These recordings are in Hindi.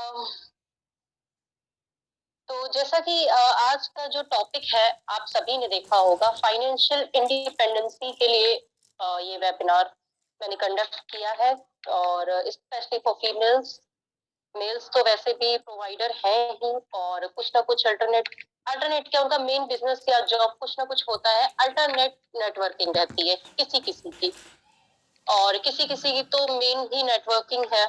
अम, तो जैसा कि आज का जो टॉपिक है आप सभी ने देखा होगा फाइनेंशियल इंडिपेंडेंसी के लिए ये वेबिनार मैंने कंडक्ट किया है और स्पेशली फॉर फीमेल्स। मेल्स तो वैसे भी प्रोवाइडर हैं ही और कुछ ना कुछ अल्टरनेट अल्टरनेट क्या उनका मेन बिजनेस या जॉब कुछ ना कुछ होता है। अल्टरनेट नेटवर्किंग रहती है किसी किसी की और किसी किसी की तो मेन ही नेटवर्किंग है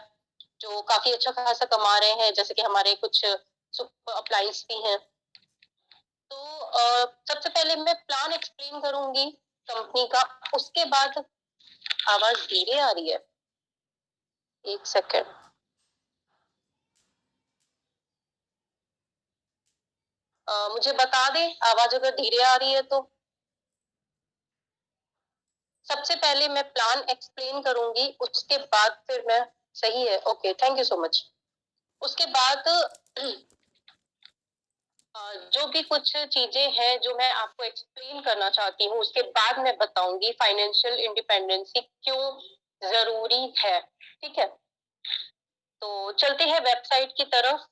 जो काफी अच्छा खासा कमा रहे हैं, जैसे कि हमारे कुछ सुपर अप्लायंस भी हैं। तो सबसे पहले मैं प्लान एक्सप्लेन करूंगी कंपनी का। उसके बाद आवाज धीरे आ रही है, एक सेकेंड। मुझे बता दे आवाज अगर धीरे आ रही है तो। सबसे पहले मैं प्लान एक्सप्लेन करूंगी, उसके बाद फिर मैं सही है। Okay, thank you so much. उसके बाद जो भी कुछ चीजें हैं जो मैं आपको एक्सप्लेन करना चाहती हूँ, उसके बाद मैं बताऊंगी फाइनेंशियल इंडिपेंडेंसी क्यों जरूरी है। ठीक है, तो चलते हैं वेबसाइट की तरफ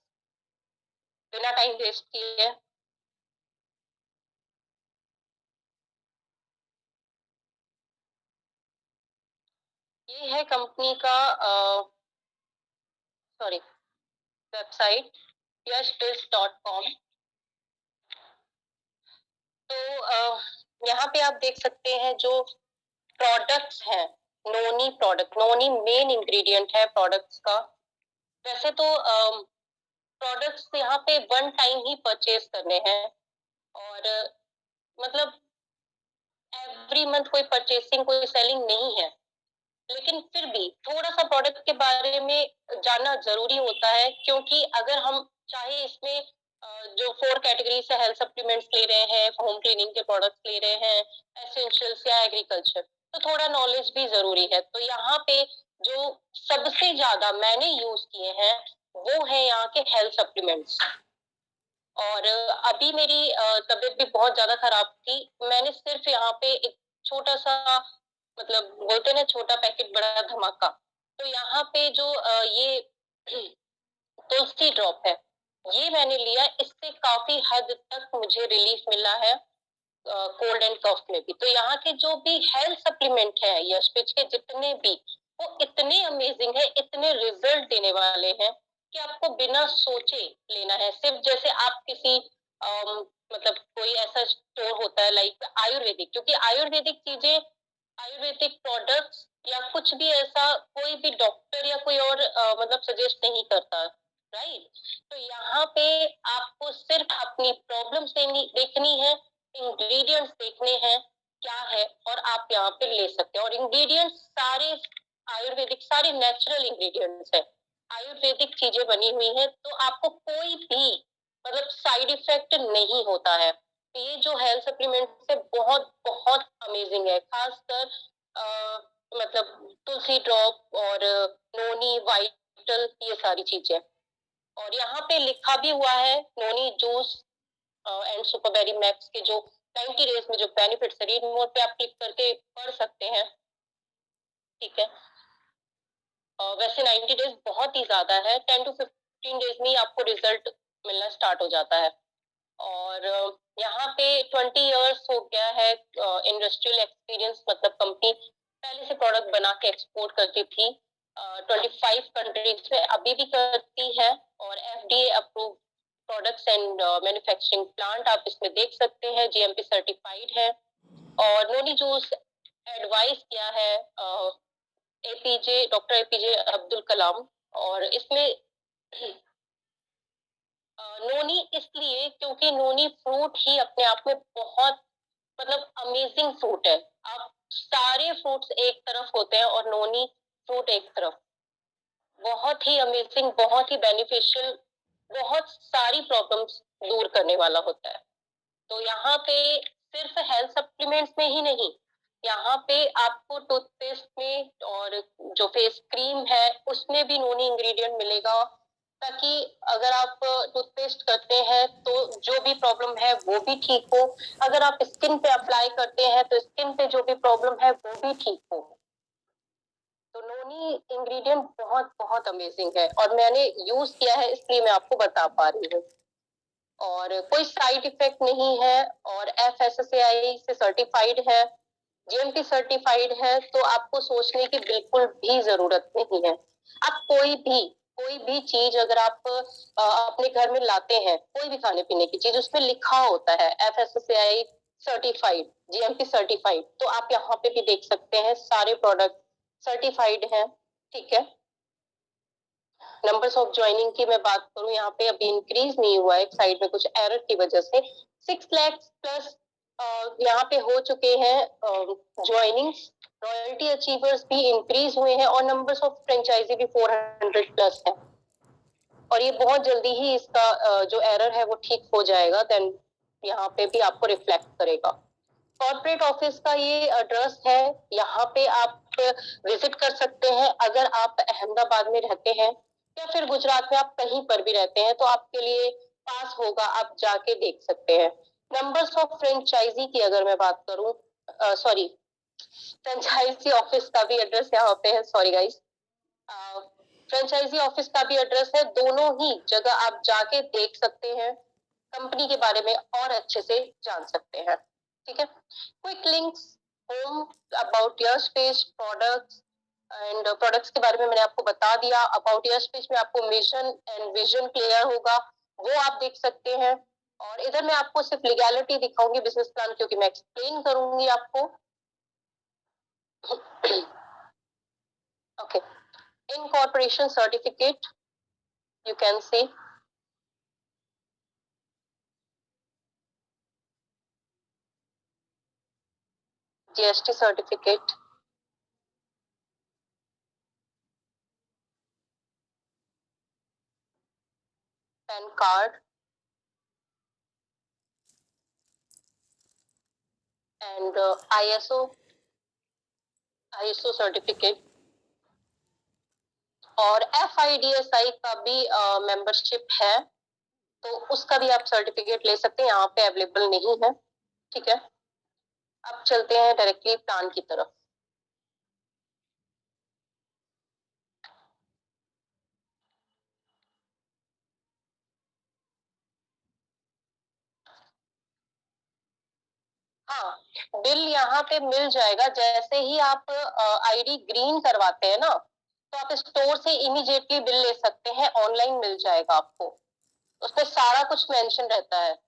बिना टाइम वेस्ट किए। ये है कंपनी का सॉरी वेबसाइट yashbiz.com। तो यहाँ पे आप देख सकते हैं जो प्रोडक्ट्स हैं। नोनी मेन इंग्रेडिएंट है प्रोडक्ट्स का। वैसे तो प्रोडक्ट्स यहाँ पे वन टाइम ही परचेज करने हैं और मतलब एवरी मंथ कोई परचेसिंग कोई सेलिंग नहीं है, लेकिन फिर भी थोड़ा सा प्रोडक्ट के बारे में जानना जरूरी होता है, क्योंकि अगर हम चाहे इसमें जो 4 कैटेगरी से हेल्थ सप्लीमेंट्स ले रहे हैं, होम क्लीनिंग के प्रोडक्ट्स ले रहे हैं, एसेंशियल्स या एग्रीकल्चर, तो थोड़ा नॉलेज भी जरूरी है। तो यहाँ पे जो सबसे ज्यादा मैंने यूज किए हैं वो है यहाँ के हेल्थ सप्लीमेंट्स। और अभी मेरी तबीयत भी बहुत ज्यादा खराब थी। मैंने सिर्फ यहाँ पे एक छोटा सा, मतलब बोलते ना छोटा पैकेट बड़ा धमाका, तो यहाँ पे जो ये तुलसी ड्रॉप है ये मैंने लिया। इससे काफी हद तक मुझे रिलीफ मिला है कोल्ड एंड कफ में भी। तो यहाँ के जो भी हेल्थ सप्लीमेंट है यशपिच के जितने भी, वो इतने अमेजिंग है, इतने रिजल्ट देने वाले हैं कि आपको बिना सोचे लेना है। सिर्फ जैसे आप किसी मतलब कोई ऐसा स्टोर होता है लाइक आयुर्वेदिक, क्योंकि आयुर्वेदिक चीजें, आयुर्वेदिक प्रोडक्ट्स या कुछ भी ऐसा कोई भी डॉक्टर या कोई और मतलब सजेस्ट नहीं करता, राइट। तो यहाँ पे आपको सिर्फ अपनी प्रॉब्लम से देखनी है, इंग्रेडिएंट्स देखने हैं क्या है, और आप यहाँ पे ले सकते हैं। और इंग्रेडिएंट्स सारे आयुर्वेदिक, सारे नेचुरल इंग्रेडिएंट्स है, आयुर्वेदिक चीजें बनी हुई है, तो आपको कोई भी मतलब साइड इफेक्ट नहीं होता है। तो ये जो हेल्थ सप्लीमेंट है बहुत बहुत अमेजिंग है, खासकर मतलब तुलसी ड्रॉप और नोनी वाइटल, ये सारी चीजें। और यहाँ पे लिखा भी हुआ है नोनी जूस एंड सुपरबेरी मैक्स के जो 90 डेज में जो बेनिफिट्स है, रीड मोर पे आप क्लिक करके पढ़ सकते हैं। ठीक है, वैसे 90 डेज बहुत ही ज्यादा है, 10 to 15 डेज में ही आपको रिजल्ट मिलना स्टार्ट हो जाता है। और यहाँ पे 20 इयर्स हो गया है इंडस्ट्रियल एक्सपीरियंस, मतलब कंपनी पहले से प्रोडक्ट बना के एक्सपोर्ट करती थी 25 कंट्रीज में, अभी भी करती है। और FDA approve products and manufacturing plant आप इसमें देख सकते हैं, GMP सर्टिफाइड है। और नोनी जूस एडवाइस किया है डॉक्टर APJ अब्दुल कलाम। और इसमें नोनी इसलिए क्योंकि नोनी फ्रूट ही अपने आप में बहुत मतलब अमेजिंग फ्रूट है। आप सारे फ्रूट्स एक तरफ होते हैं और नोनी फ्रूट एक तरफ, बहुत ही अमेजिंग, बहुत ही बेनिफिशियल, बहुत सारी प्रॉब्लम्स दूर करने वाला होता है। तो यहाँ पे सिर्फ हेल्थ सप्लीमेंट्स में ही नहीं, यहाँ पे आपको टूथपेस्ट में और जो फेस क्रीम है उसमें भी नोनी इंग्रेडिएंट मिलेगा, ताकि अगर आप टूथपेस्ट करते हैं तो जो भी प्रॉब्लम है वो भी ठीक हो, अगर आप स्किन पे अप्लाई करते हैं तो स्किन पे जो भी प्रॉब्लम है वो भी ठीक हो। तो नोनी इंग्रेडिएंट बहुत बहुत अमेजिंग है और मैंने यूज किया है इसलिए मैं आपको बता पा रही हूँ। और कोई साइड इफेक्ट नहीं है और FSSAI से सर्टिफाइड है, GMP सर्टिफाइड है, तो आपको सोचने की बिल्कुल भी जरूरत नहीं है। आप कोई भी चीज अगर आप अपने घर में लाते हैं, कोई भी खाने पीने की चीज, उसमें लिखा होता है FSSAI सर्टिफाइड, GMP सर्टिफाइड, तो आप यहाँ पे भी देख सकते हैं सारे प्रोडक्ट सर्टिफाइड हैं। ठीक है। नंबर्स ऑफ ज्वाइनिंग की मैं बात करूं, यहाँ पे अभी इंक्रीज नहीं हुआ है, साइड में कुछ एरर की वजह से 6 लाख प्लस यहाँ पे हो चुके हैं ज्वाइनिंग्स। रॉयल्टी अचीवर्स भी इंक्रीज हुए हैं और नंबर्स ऑफ फ्रेंचाइजी भी 400 प्लस है। और ये बहुत जल्दी ही इसका जो एरर है वो ठीक हो जाएगा, देन यहाँ पे भी आपको रिफ्लेक्ट करेगा। कॉर्पोरेट ऑफिस का ये एड्रेस है, यहाँ पे आप विजिट कर सकते हैं। अगर आप अहमदाबाद में रहते हैं या फिर गुजरात में, आप कहीं पर भी रहते हैं, तो आपके लिए पास होगा, आप जाके देख सकते हैं। नंबर्स ऑफ फ्रेंचाइजी की अगर मैं बात करूं, सॉरी, फ्रेंचाइजी ऑफिस का भी एड्रेस यहाँ पे है, सॉरी गाइस, फ्रेंचाइजी ऑफिस का भी एड्रेस है। दोनों ही जगह आप जाके देख सकते हैं, कंपनी के बारे में और अच्छे से जान सकते हैं। ठीक है। Quick links home, about your space, products and products के बारे में मैंने आपको बता दिया। अबाउट योर स्पेस में आपको मिशन एंड विजन क्लियर होगा, वो आप देख सकते हैं। और इधर मैं आपको सिर्फ लीगैलिटी दिखाऊंगी, बिजनेस प्लान, क्योंकि मैं एक्सप्लेन करूंगी आपको। Okay, incorporation certificate you can see, GST certificate, pan card and ISO certificate और FIDSI का भी मेंबरशिप है, तो उसका भी आप सर्टिफिकेट ले सकते हैं, यहाँ पे अवेलेबल नहीं है। ठीक है। अब चलते हैं डायरेक्टली प्लान की तरफ। हाँ, बिल यहाँ पे मिल जाएगा। जैसे ही आप ID ग्रीन करवाते हैं ना, तो आप स्टोर से इमीडिएटली बिल ले सकते हैं, ऑनलाइन मिल जाएगा आपको, उसमें सारा कुछ मेंशन रहता है।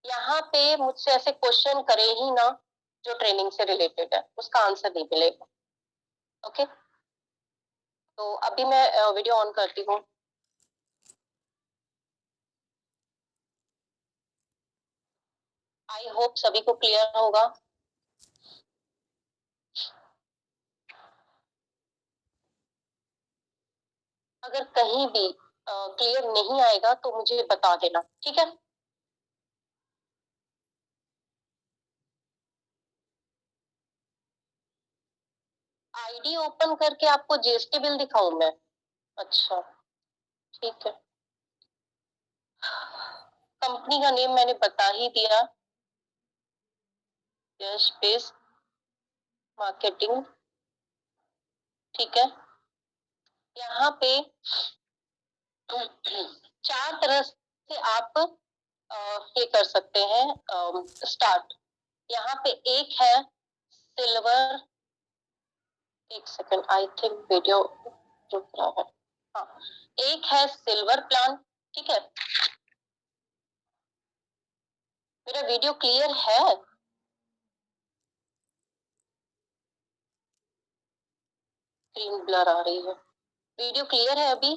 यहाँ पे मुझसे ऐसे क्वेश्चन करे ही ना जो ट्रेनिंग से रिलेटेड है, उसका आंसर नहीं मिलेगा। ओके, तो अभी मैं वीडियो ऑन करती हूँ। आई होप सभी को क्लियर होगा। अगर कहीं भी क्लियर नहीं आएगा तो मुझे बता देना, ठीक है। ID ओपन करके आपको GST बिल दिखाऊं मैं? अच्छा, ठीक है। कंपनी का नेम मैंने बता ही दिया, यश बेस्ड मार्केटिंग। ठीक है। यहाँ पे 4 तरह से आप ये कर सकते हैं स्टार्ट। यहाँ पे एक है सिल्वर, एक सेकंड, आई थिंक वीडियो रुक रहा है। हाँ, एक है सिल्वर प्लान। ठीक है, मेरा वीडियो क्लियर है? स्क्रीन ब्लर आ रही है। वीडियो क्लियर है अभी?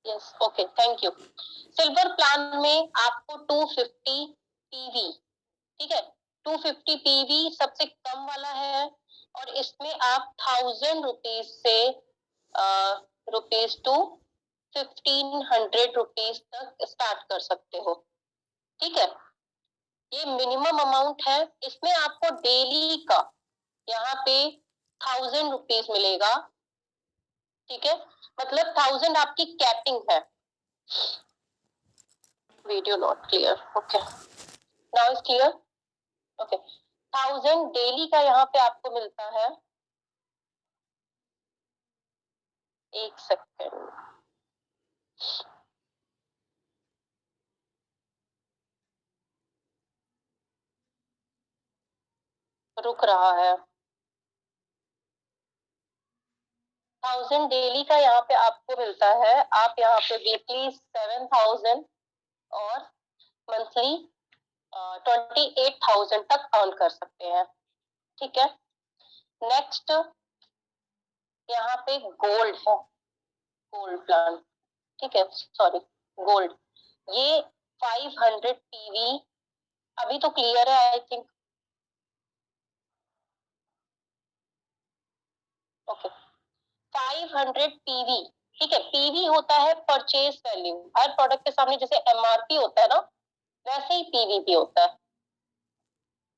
Yes, okay, thank you. Silver plan में आपको 250 PV, ठीक है, 250 PV सबसे कम वाला है, और इसमें आप 1000 रुपीज से रुपीज टू 1500 रुपीज तक स्टार्ट कर सकते हो। ठीक है, ये मिनिमम अमाउंट है। इसमें आपको डेली का यहाँ पे 1000 रुपीज मिलेगा। ठीक है, मतलब 1000 आपकी कैपिंग है। Video not clear, okay. Now is clear? Okay, 1000 daily का यहाँ पे आपको मिलता है, एक सेकेंड, रुक रहा है। 1000 डेली का यहाँ पे आपको मिलता है, आप यहाँ पे वीकली 7000 और मंथली 28,000 तक अर्न कर सकते हैं। ठीक है, नेक्स्ट यहाँ पे गोल्ड है, गोल्ड प्लान, ठीक है, सॉरी गोल्ड, ये 500 पीवी, अभी तो क्लियर है आई थिंक। ओके, 500 पीवी, ठीक है, पीवी होता है परचेज वैल्यू, हर प्रोडक्ट के सामने जैसे एमआरपी होता है ना, वैसे ही पीवी भी होता है।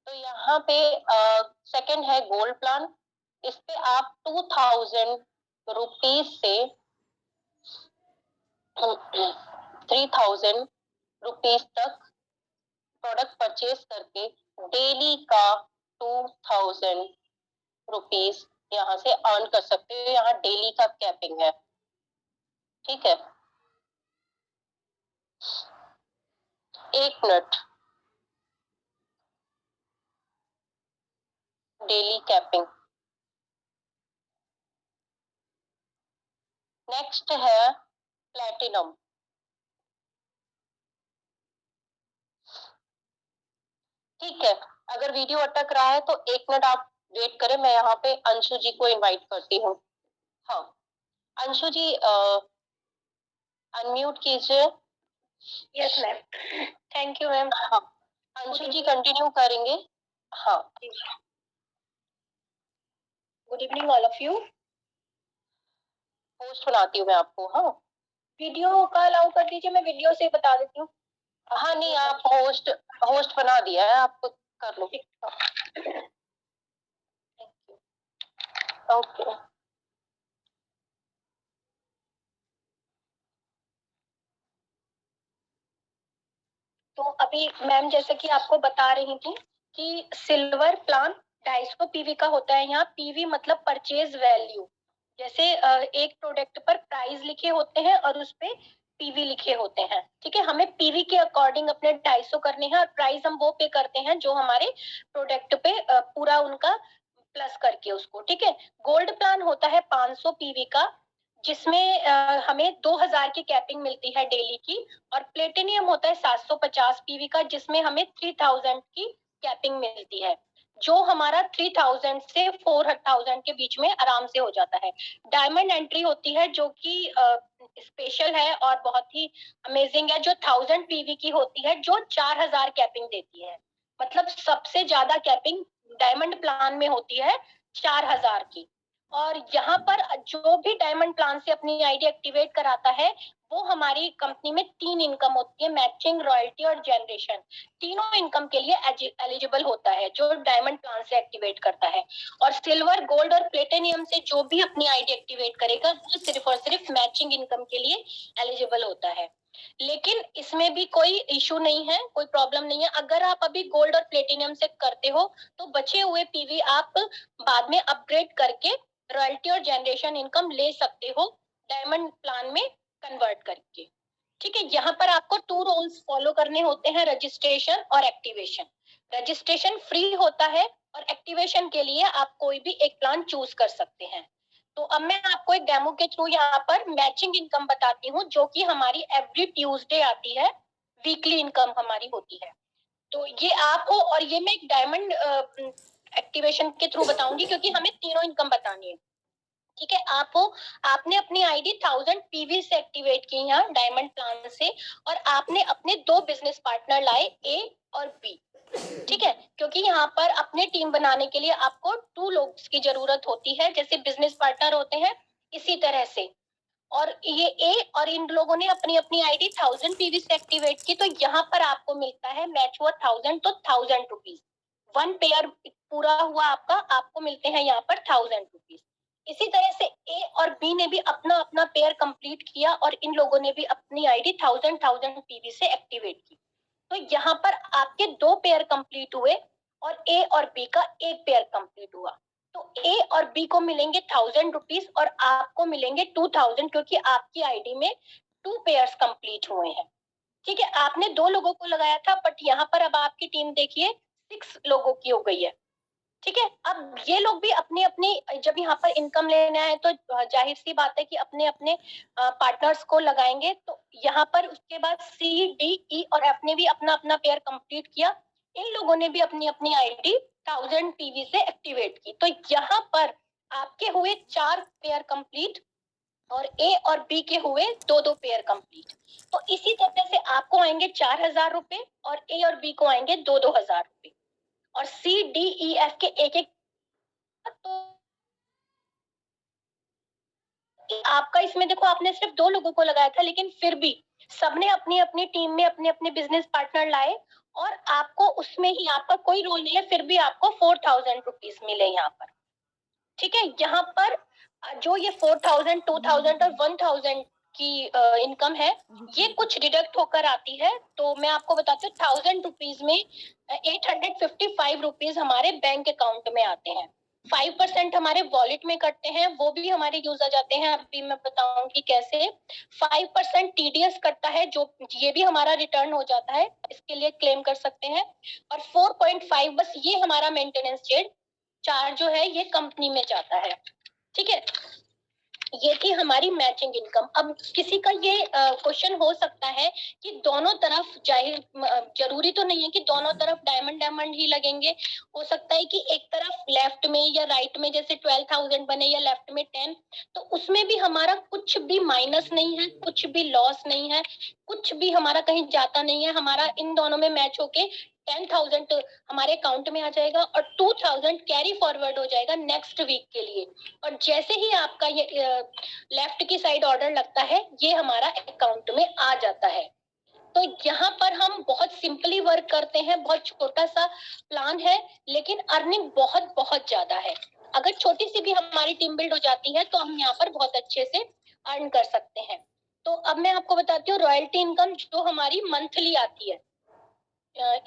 तो यहाँ पे सेकंड है गोल्ड प्लान, इस पे आप 2000 रुपीज से 3000 रुपीज तक प्रोडक्ट परचेज करके डेली का 2000 रुपीज यहाँ से अर्न कर सकते हो, यहाँ डेली का कैपिंग है। ठीक है, एक मिनट, डेली कैपिंग। नेक्स्ट है प्लैटिनम। ठीक है, अगर वीडियो अटक रहा है तो एक मिनट आप वेट करें, मैं यहाँ पे अंशु जी को इनवाइट करती हूँ। हाँ अंशु जी अनम्यूट कीजिए। Yes ma'am, thank you ma'am. हाँ अंशु जी कंटिन्यू करेंगे। हाँ good evening all of you. Post बनाती हूँ मैं आपको। हाँ वीडियो का अलाउ कर दीजिए, मैं वीडियो से बता देती हूँ। हाँ नहीं, आप होस्ट बना दिया है, आप कर लो। ओके तो अभी मैम जैसे कि आपको बता रही थी कि सिल्वर प्लान 250 पीवी का होता है। यहाँ पीवी मतलब परचेज वैल्यू, जैसे एक प्रोडक्ट पर प्राइस लिखे होते हैं और उस पे पीवी लिखे होते हैं। ठीक है, हमें पीवी के अकॉर्डिंग अपने 250 करने हैं और प्राइस हम वो पे करते हैं जो हमारे प्रोडक्ट पे पूरा उनका प्लस करके उसको। ठीक है, गोल्ड प्लान होता है 500 पीवी का, जिसमें हमें 2000 की कैपिंग मिलती है डेली की, और प्लेटिनियम होता है 750 पीवी का, जिसमें हमें 3000 की कैपिंग मिलती है, जो हमारा 3000 से 4000 के बीच में आराम से हो जाता है। डायमंड एंट्री होती है जो कि स्पेशल है और बहुत ही अमेजिंग है, जो 1000 पीवी की होती है, जो 4000 कैपिंग देती है। मतलब सबसे ज्यादा कैपिंग डायमंड प्लान में होती है 4000 की। और यहाँ पर जो भी डायमंड प्लान से अपनी आईडी एक्टिवेट कराता है, वो हमारी कंपनी में 3 इनकम होती है, मैचिंग, रॉयल्टी और जनरेशन। तीनों इनकम के लिए एलिजिबल होता है जो डायमंड प्लान से एक्टिवेट करता है। और सिल्वर, गोल्ड और प्लेटिनियम से जो भी अपनी आईडी एक्टिवेट करेगा, वो सिर्फ और सिर्फ मैचिंग इनकम के लिए एलिजिबल होता है। लेकिन इसमें भी कोई इशू नहीं है, कोई प्रॉब्लम नहीं है। अगर आप अभी गोल्ड और प्लेटिनियम से करते हो तो बचे हुए पीवी आप बाद में अपग्रेड करके रॉयल्टी और जनरेशन इनकम ले सकते हो डायमंड प्लान में कन्वर्ट करके। ठीक है, यहाँ पर आपको 2 रूल्स फॉलो करने होते हैं, रजिस्ट्रेशन और एक्टिवेशन। रजिस्ट्रेशन फ्री होता है और एक्टिवेशन के लिए आप कोई भी एक प्लान चूज कर सकते हैं। तो अब मैं आपको एक डेमो के थ्रू यहाँ पर मैचिंग इनकम बताती हूँ, जो कि हमारी एवरी ट्यूसडे आती है, वीकली इनकम हमारी होती है। तो ये आप हो, और ये मैं एक डायमंड एक्टिवेशन के थ्रू बताऊंगी, क्योंकि हमें तीनों इनकम बतानी है। ठीक है, आप हो, आपने अपनी आईडी 1000 पीवी से एक्टिवेट की यहाँ डायमंड प्लान से, और आपने अपने 2 बिजनेस पार्टनर लाए, ए और बी। ठीक है, क्योंकि यहाँ पर अपने टीम बनाने के लिए आपको 2 लोग की जरूरत होती है, जैसे बिजनेस पार्टनर होते हैं इसी तरह से। और ये ए और इन लोगों ने अपनी अपनी आईडी 1000 पीवी से एक्टिवेट की, तो यहाँ पर आपको मिलता है मैच हुआ 1000 तो 1000 रुपीज, 1 पेयर पूरा हुआ आपका, आपको मिलते हैं यहाँ पर 1000 रुपीज। इसी तरह से ए और बी ने भी अपना अपना पेयर कंप्लीट किया और इन लोगों ने भी अपनी आईडी 1000 पीवी से एक्टिवेट की। तो यहाँ पर आपके 2 पेयर कंप्लीट हुए और ए और बी का 1 पेयर कंप्लीट हुआ। तो ए और बी को मिलेंगे 1000 रुपीज और आपको मिलेंगे 2000, क्योंकि आपकी आईडी में 2 पेयर्स कंप्लीट हुए हैं। ठीक है, आपने 2 लोगों को लगाया था, बट यहाँ पर अब आपकी टीम देखिए 6 लोगों की हो गई है। ठीक है, अब ये लोग भी अपनी अपनी, जब यहाँ पर इनकम लेना है तो जाहिर सी बात है कि अपने अपने पार्टनर्स को लगाएंगे। तो यहाँ पर उसके बाद सी, डी, ई और एफ ने भी अपना अपना पेयर कंप्लीट किया। इन लोगों ने भी अपनी अपनी आईडी 1000 पीवी से एक्टिवेट की। तो यहाँ पर आपके हुए 4 पेयर कंप्लीट और ए और बी के हुए 2-2 पेयर कंप्लीट। तो इसी तरह से आपको आएंगे 4000 रुपए और ए और बी को आएंगे 2-2 हजार रुपए और सी, डी, ई, एफ के एक-एक। तो आपका इसमें देखो, आपने सिर्फ 2 लोगों को लगाया था, लेकिन फिर भी सबने अपनी अपनी टीम में अपने अपने बिजनेस पार्टनर लाए और आपको उसमें ही, आपका कोई रोल नहीं है, फिर भी आपको 4000 रुपीज मिले यहाँ पर। ठीक है, यहाँ पर जो ये 4000, 2000 और 1000 की इनकम है, ये कुछ डिडक्ट होकर आती है। तो मैं आपको बताती हूँ, 1000 रुपीज में 855 रुपीज हमारे बैंक अकाउंट में आते हैं। 5% हमारे वॉलेट में कटते हैं, वो भी हमारे यूज आ जाते हैं। अभी मैं बताऊंगी कैसे। 5% टीडीएस कटता है, जो ये भी हमारा रिटर्न हो जाता है, इसके लिए क्लेम कर सकते हैं। और 4.5 बस ये हमारा मेंटेनेंस चार्ज जो है ये कंपनी में जाता है। ठीक है, ये थी हमारी मैचिंग इनकम। अब किसी का ये क्वेश्चन हो सकता है कि दोनों तरफ, जाहिर जरूरी तो नहीं है कि दोनों तरफ डायमंड डायमंड ही लगेंगे। हो सकता है कि एक तरफ लेफ्ट में या राइट में जैसे 12,000 बने या लेफ्ट में 10, तो उसमें भी हमारा कुछ भी माइनस नहीं है, कुछ भी लॉस नहीं है, कुछ भी हमारा कहीं जाता नहीं है। हमारा इन दोनों में मैच होके 10,000 हमारे अकाउंट में आ जाएगा और 2,000 कैरी फॉरवर्ड हो जाएगा नेक्स्ट वीक के लिए। और जैसे ही आपका ये लेफ्ट की साइड ऑर्डर लगता है, ये हमारा अकाउंट में आ जाता है। तो यहाँ पर हम बहुत सिंपली वर्क करते हैं, बहुत छोटा सा प्लान है, लेकिन अर्निंग बहुत बहुत ज्यादा है। अगर छोटी सी भी हमारी टीम बिल्ड हो जाती है तो हम यहाँ पर बहुत अच्छे से अर्न कर सकते हैं। तो अब मैं आपको बताती हूँ रॉयल्टी इनकम जो हमारी मंथली आती है।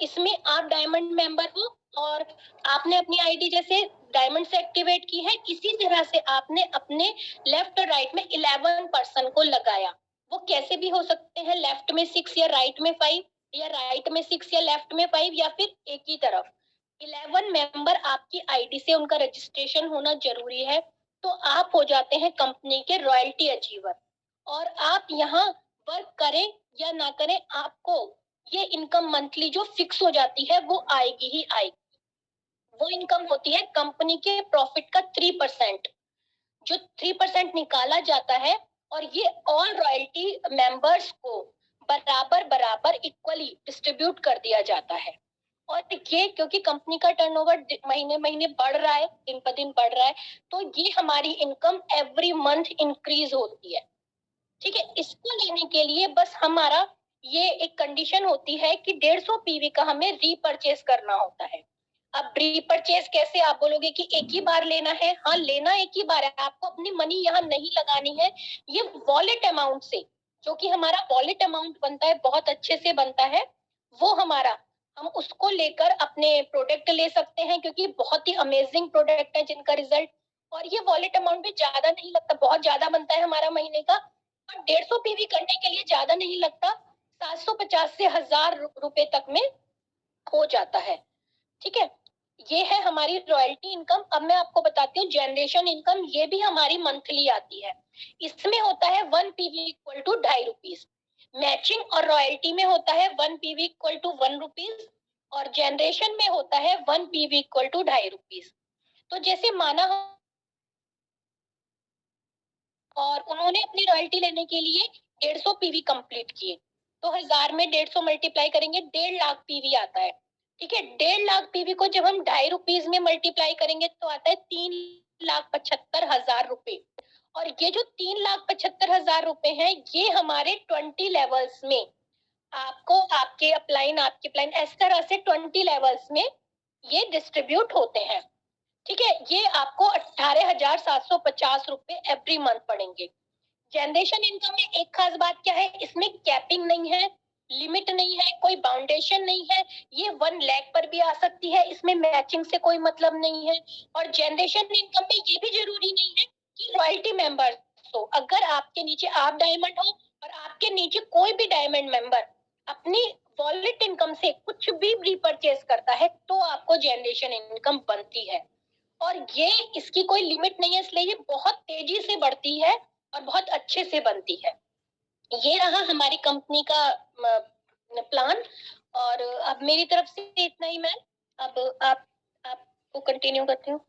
इसमें आप डायमंड मेंबर हो और आपने अपनी आईडी जैसे डायमंड से एक्टिवेट की है, इसी तरह से आपने अपने लेफ्ट और राइट में 11 पर्सन को लगाया। वो कैसे भी हो सकते हैं, लेफ्ट में 6 या राइट में 5 या राइट में 6 या लेफ्ट में 5 या फिर एक ही तरफ। 11 मेंबर आपकी आईडी से उनका रजिस्ट्रेशन होना जरूरी है। तो आप हो जाते हैं कंपनी के रॉयल्टी अचीवर। और आप यहाँ वर्क करें या ना करें, आपको ये इनकम मंथली जो फिक्स हो जाती है वो आएगी ही आएगी। वो इनकम होती है कंपनी के प्रॉफिट का 3%, जो 3% निकाला जाता है और ये ऑल रॉयल्टी मेंबर्स को बराबर बराबर इक्वली डिस्ट्रीब्यूट कर दिया जाता है। और ये क्योंकि कंपनी का टर्नओवर महीने महीने बढ़ रहा है, दिन पर दिन बढ़ रहा है, तो ये हमारी इनकम एवरी मंथ इंक्रीज होती है। ठीक है, इसको लेने के लिए बस हमारा ये एक कंडीशन होती है कि 150 पीवी का हमें रीपरचेस करना होता है। अब रीपरचेस कैसे, आप बोलोगे कि एक ही बार लेना है। हाँ, लेना एक ही बार है, आपको अपनी मनी यहाँ नहीं लगानी है। ये वॉलेट अमाउंट से, जो कि हमारा वॉलेट अमाउंट बनता है, बहुत अच्छे से बनता है, वो हमारा, हम उसको लेकर अपने प्रोडक्ट ले सकते हैं, क्योंकि बहुत ही अमेजिंग प्रोडक्ट है जिनका रिजल्ट। और ये वॉलेट अमाउंट भी ज्यादा नहीं लगता, बहुत ज्यादा बनता है हमारा महीने का। और 150 पीवी करने के लिए ज्यादा नहीं लगता, 750 से 1000 रुपए तक में हो जाता है। ठीक है, ये है हमारी रॉयल्टी इनकम। अब मैं आपको बताती हूँ जनरेशन इनकम, ये भी हमारी मंथली आती है। इसमें होता है 1 PV equal to 2.5 rupees. Matching और रॉयल्टी में होता है 1 पीवी इक्वल टू 1 रुपीज और जनरेशन में होता है 1 पीवी इक्वल टू 2.5 रुपीज। तो जैसे माना, और उन्होंने अपनी रॉयल्टी लेने के लिए 150 पीवी कंप्लीट किए, तो 1000 में 150 मल्टीप्लाई करेंगे, 1.5 लाख पीवी आता है। ठीक है, 1.5 लाख पीवी को जब हम 2.5 रुपीज में मल्टीप्लाई करेंगे तो आता है 3,75,000 रुपए। और ये जो 3,75,000 रुपए हैं, ये हमारे 20 लेवल्स में आपको, आपके अपलाइन, आपके अपलाइन, इस तरह से 20 लेवल्स में ये डिस्ट्रीब्यूट होते हैं। ठीक है, ये आपको 18,750 रुपए एवरी मंथ पड़ेंगे। जनरेशन इनकम में एक खास बात क्या है, इसमें कैपिंग नहीं है, लिमिट नहीं है, कोई बाउंडेशन नहीं है, ये 1 लाख पर भी आ सकती है, इसमें मैचिंग से कोई मतलब नहीं है। और जनरेशन इनकम में ये भी जरूरी नहीं है कि रॉयल्टी मेंबर हो। अगर आपके नीचे आप डायमंड हो और आपके नीचे कोई भी डायमंड मेंबर अपनी वॉलेट इनकम से कुछ भी रीपरचेज करता है तो आपको जनरेशन इनकम बनती है। और ये इसकी कोई लिमिट नहीं है, इसलिए ये बहुत तेजी से बढ़ती है और बहुत अच्छे से बनती है। ये रहा हमारी कंपनी का प्लान। और अब मेरी तरफ से इतना ही मैम। अब आपको कंटिन्यू करती हूँ।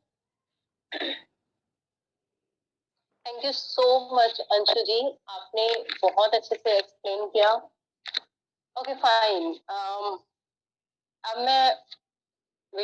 Thank you so much Anshu ji, आपने बहुत अच्छे से एक्सप्लेन किया। ओके फाइन, अब मैं